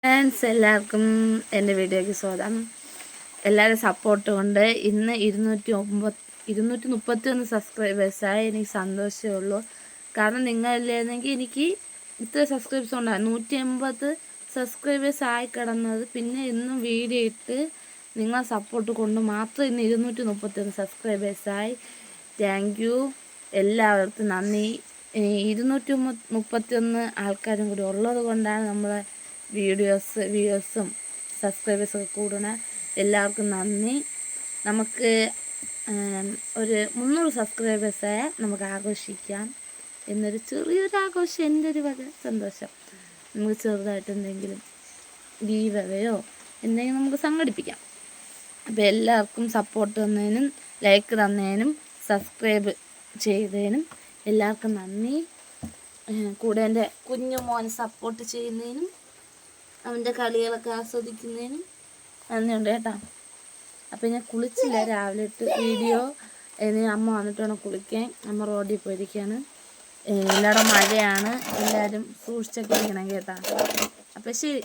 എല്ലാവർക്കും എൻ്റെ വീഡിയോയ്ക്ക് സ്വാഗതം. എല്ലാവരും സപ്പോർട്ട് കൊണ്ട് ഇന്ന് 231 സബ്സ്ക്രൈബേഴ്സായി. എനിക്ക് സന്തോഷമേ ഉള്ളൂ. കാരണം നിങ്ങളില്ലായിരുന്നെങ്കിൽ എനിക്ക് ഇത്ര സബ്സ്ക്രൈബേഴ്സ് ഉണ്ടാകും. 180 സബ്സ്ക്രൈബേഴ്സ് ആയി കിടന്നത്. പിന്നെ ഇന്നും വീഡിയോ ഇട്ട് നിങ്ങളെ സപ്പോർട്ട് കൊണ്ട് മാത്രം ഇന്ന് 231 സബ്സ്ക്രൈബേഴ്സായി. താങ്ക് യു, എല്ലാവർക്കും നന്ദി. 231 ആൾക്കാരും കൂടി ഉള്ളത് കൊണ്ടാണ് നമ്മളെ വ്യൂവേഴ്സും സബ്സ്ക്രൈബേഴ്സൊക്കെ കൂടണ. എല്ലാവർക്കും നന്ദി. നമുക്ക് ഒരു 300 സബ്സ്ക്രൈബേഴ്സായ നമുക്ക് ആഘോഷിക്കാം എന്നൊരു ചെറിയൊരു ആഘോഷം, എൻ്റെ ഒരു വക സന്തോഷം. നമുക്ക് ചെറുതായിട്ട് എന്തെങ്കിലും ഗീവയോ എന്തെങ്കിലും നമുക്ക് സംഘടിപ്പിക്കാം. അപ്പോൾ എല്ലാവർക്കും സപ്പോർട്ട് തന്നതിനും ലൈക്ക് തന്നതിനും സബ്സ്ക്രൈബ് ചെയ്തതിനും എല്ലാവർക്കും നന്ദി. കൂടെ എൻ്റെ കുഞ്ഞുമോൻ സപ്പോർട്ട് ചെയ്യുന്നതിനും അവൻ്റെ കളികളൊക്കെ ആസ്വദിക്കുന്നതിനും നന്ദിയുണ്ട് കേട്ടോ. അപ്പോൾ ഞാൻ കുളിച്ചില്ല, രാവിലെ ഇട്ട് വീഡിയോ. അമ്മ വന്നിട്ട് വേണം കുളിക്കാൻ. അമ്മ റോഡിൽ പോയിരിക്കുകയാണ്. എല്ലായിടും മഴയാണ്, എല്ലാവരും സൂക്ഷിച്ചൊക്കെ ഇരിക്കണം കേട്ടോ. അപ്പോൾ ശരി.